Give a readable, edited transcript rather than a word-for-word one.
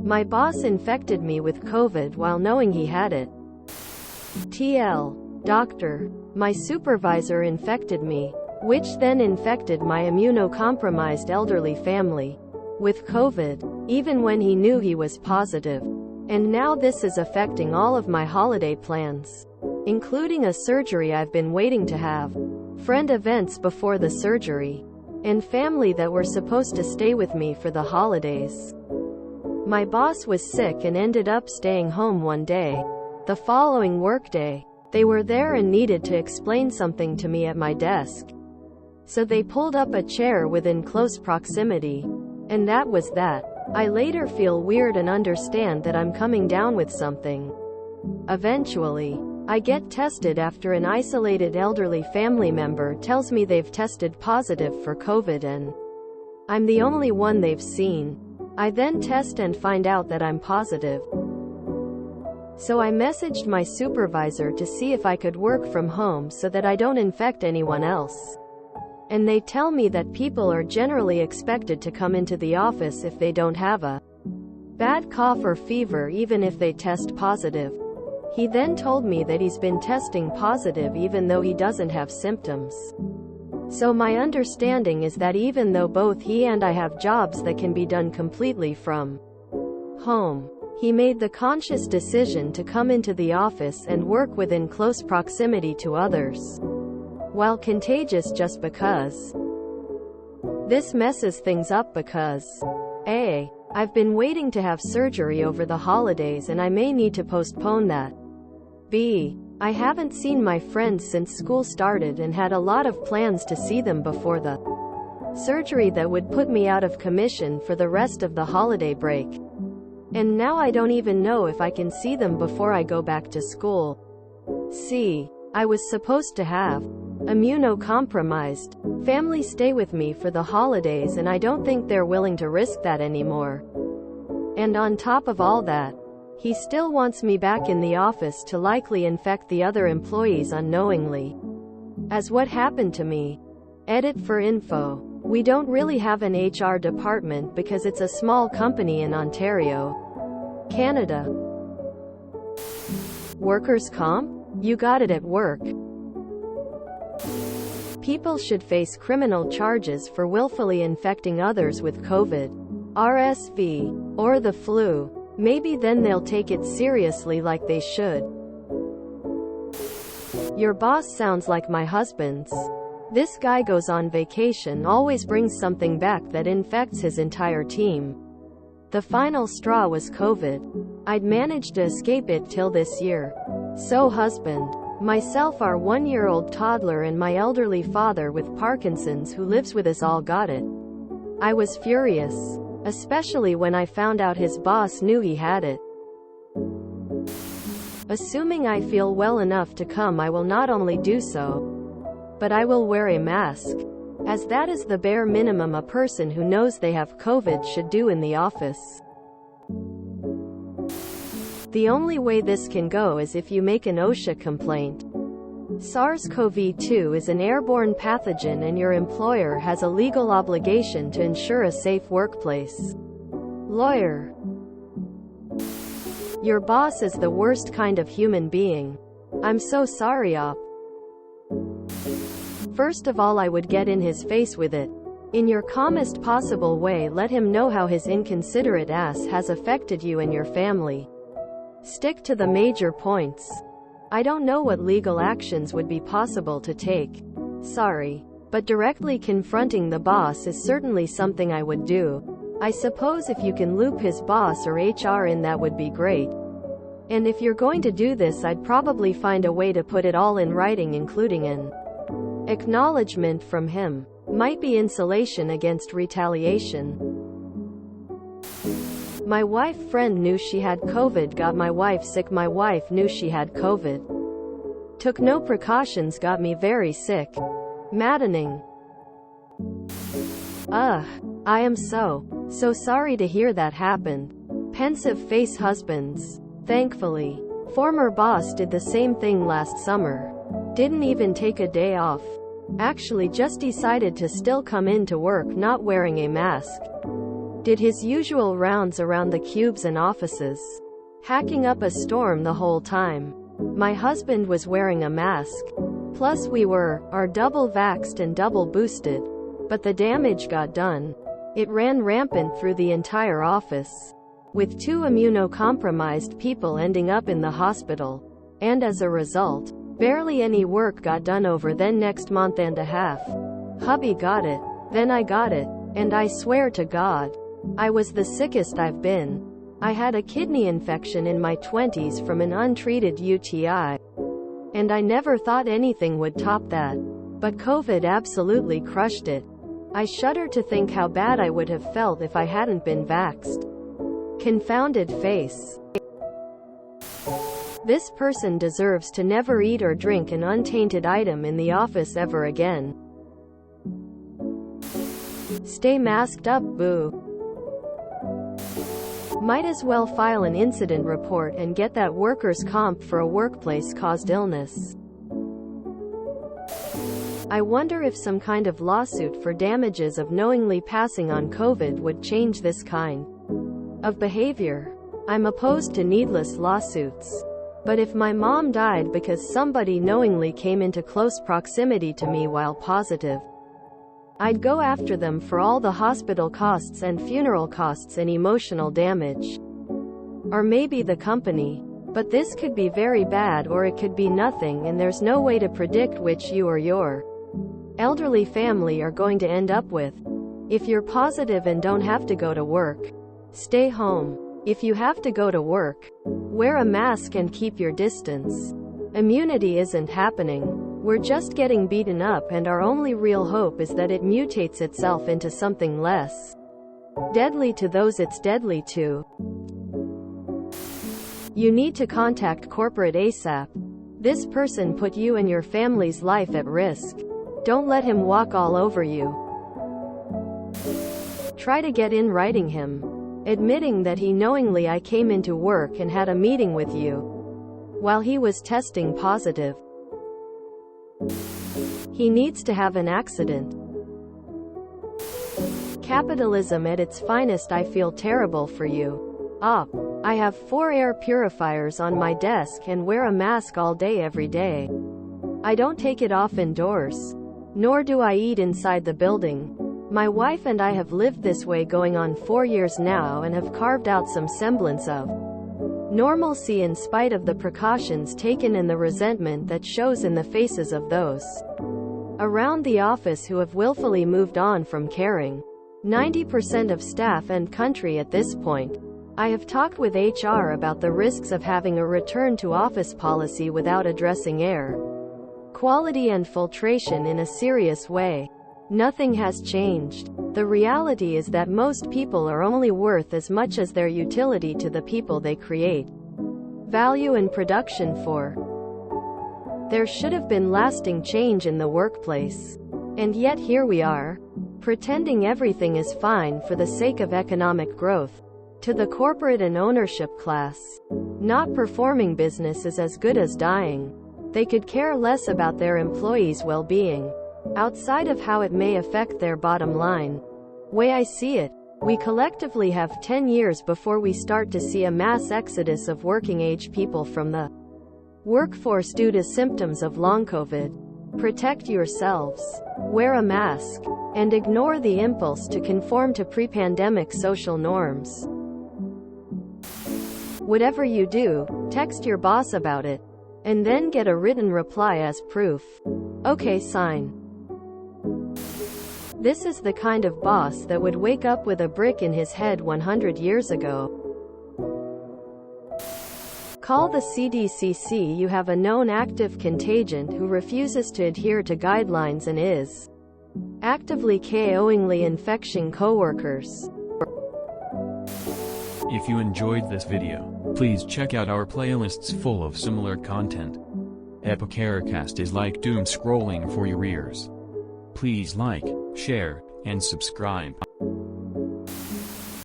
My boss infected me with COVID while knowing he had it. TL. Doctor. My supervisor infected me, which then infected my immunocompromised elderly family with COVID, even when he knew he was positive. And now this is affecting all of my holiday plans, including a surgery I've been waiting to have, friend events before the surgery, and family that were supposed to stay with me for the holidays. My boss was sick and ended up staying home one day. The following workday, they were there and needed to explain something to me at my desk. So they pulled up a chair within close proximity. And that was that. I later feel weird and understand that I'm coming down with something. Eventually, I get tested after an isolated elderly family member tells me they've tested positive for COVID and I'm the only one they've seen. I then test and find out that I'm positive. So I messaged my supervisor to see if I could work from home so that I don't infect anyone else. And they tell me that people are generally expected to come into the office if they don't have a bad cough or fever even if they test positive. He then told me that he's been testing positive even though he doesn't have symptoms. So my understanding is that even though both he and I have jobs that can be done completely from home, he made the conscious decision to come into the office and work within close proximity to others, while contagious just because. This messes things up because A. I've been waiting to have surgery over the holidays and I may need to postpone that. B. I haven't seen my friends since school started and had a lot of plans to see them before the surgery that would put me out of commission for the rest of the holiday break. And now I don't even know if I can see them before I go back to school. C. I was supposed to have immunocompromised family stay with me for the holidays and I don't think they're willing to risk that anymore. And on top of all that, he still wants me back in the office to likely infect the other employees unknowingly. As what happened to me. Edit for info. We don't really have an HR department because it's a small company in Ontario, Canada. Workers' comp? You got it at work. People should face criminal charges for willfully infecting others with COVID, RSV, or the flu. Maybe then they'll take it seriously like they should. Your boss sounds like my husband's. This guy goes on vacation, always brings something back that infects his entire team. The final straw was COVID. I'd managed to escape it till this year. So husband, myself, our 1-year-old toddler and my elderly father with Parkinson's who lives with us all got it. I was furious, especially when I found out his boss knew he had it. Assuming I feel well enough to come, I will not only do so, but I will wear a mask, as that is the bare minimum a person who knows they have COVID should do in the office. The only way this can go is if you make an OSHA complaint. SARS-CoV-2 is an airborne pathogen and your employer has a legal obligation to ensure a safe workplace. Lawyer. Your boss is the worst kind of human being. I'm so sorry, Op. First of all, I would get in his face with it. In your calmest possible way, let him know how his inconsiderate ass has affected you and your family. Stick to the major points. I don't know what legal actions would be possible to take. Sorry. But directly confronting the boss is certainly something I would do. I suppose if you can loop his boss or HR in, that would be great. And if you're going to do this, I'd probably find a way to put it all in writing, including an acknowledgement from him. Might be insulation against retaliation. My wife friend knew she had COVID, got my wife sick. My wife knew she had COVID, took no precautions, got me very sick. Maddening. Ugh. I am so sorry to hear that happened. Pensive face husbands. Thankfully, former boss did the same thing last summer. Didn't even take a day off. Actually just decided to still come into work not wearing a mask. Did his usual rounds around the cubes and offices, hacking up a storm the whole time. My husband was wearing a mask. Plus we are double vaxxed and double boosted. But the damage got done. It ran rampant through the entire office, with 2 immunocompromised people ending up in the hospital. And as a result, barely any work got done over the next month and a half. Hubby got it. Then I got it. And I swear to God, I was the sickest I've been. I had a kidney infection in my 20s from an untreated UTI. And I never thought anything would top that. But COVID absolutely crushed it. I shudder to think how bad I would have felt if I hadn't been vaxxed. Confounded face. This person deserves to never eat or drink an untainted item in the office ever again. Stay masked up, boo. Might as well file an incident report and get that workers' comp for a workplace-caused illness. I wonder if some kind of lawsuit for damages of knowingly passing on COVID would change this kind of behavior. I'm opposed to needless lawsuits. But if my mom died because somebody knowingly came into close proximity to me while positive, I'd go after them for all the hospital costs and funeral costs and emotional damage. Or maybe the company. But this could be very bad or it could be nothing, and there's no way to predict which you or your elderly family are going to end up with. If you're positive and don't have to go to work, stay home. If you have to go to work, wear a mask and keep your distance. Immunity isn't happening. We're just getting beaten up, and our only real hope is that it mutates itself into something less deadly to those it's deadly to. You need to contact corporate ASAP. This person put you and your family's life at risk. Don't let him walk all over you. Try to get in writing him, admitting that he knowingly I came into work and had a meeting with you while he was testing positive. He needs to have an accident. Capitalism at its finest. I feel terrible for you. I have 4 air purifiers on my desk and wear a mask all day every day. I don't take it off indoors. Nor do I eat inside the building. My wife and I have lived this way going on 4 years now and have carved out some semblance of normalcy in spite of the precautions taken and the resentment that shows in the faces of those around the office who have willfully moved on from caring. 90% of staff and country at this point. I have talked with HR about the risks of having a return to office policy without addressing air quality and filtration in a serious way. Nothing has changed. The reality is that most people are only worth as much as their utility to the people they create value and production for. There should have been lasting change in the workplace. And yet here we are, pretending everything is fine for the sake of economic growth. To the corporate and ownership class, not performing business is as good as dying. They could care less about their employees' well-being, outside of how it may affect their bottom line. Way I see it, we collectively have 10 years before we start to see a mass exodus of working-age people from the workforce due to symptoms of long COVID. Protect yourselves, wear a mask, and ignore the impulse to conform to pre-pandemic social norms. Whatever you do, text your boss about it, and then get a written reply as proof. Okay, sign. This is the kind of boss that would wake up with a brick in his head 100 years ago. Call the CDC. You have a known active contagion who refuses to adhere to guidelines and is actively KOingly infecting coworkers. If you enjoyed this video, please check out our playlists full of similar content. Epicaricast is like doom scrolling for your ears. Please like, share, and subscribe.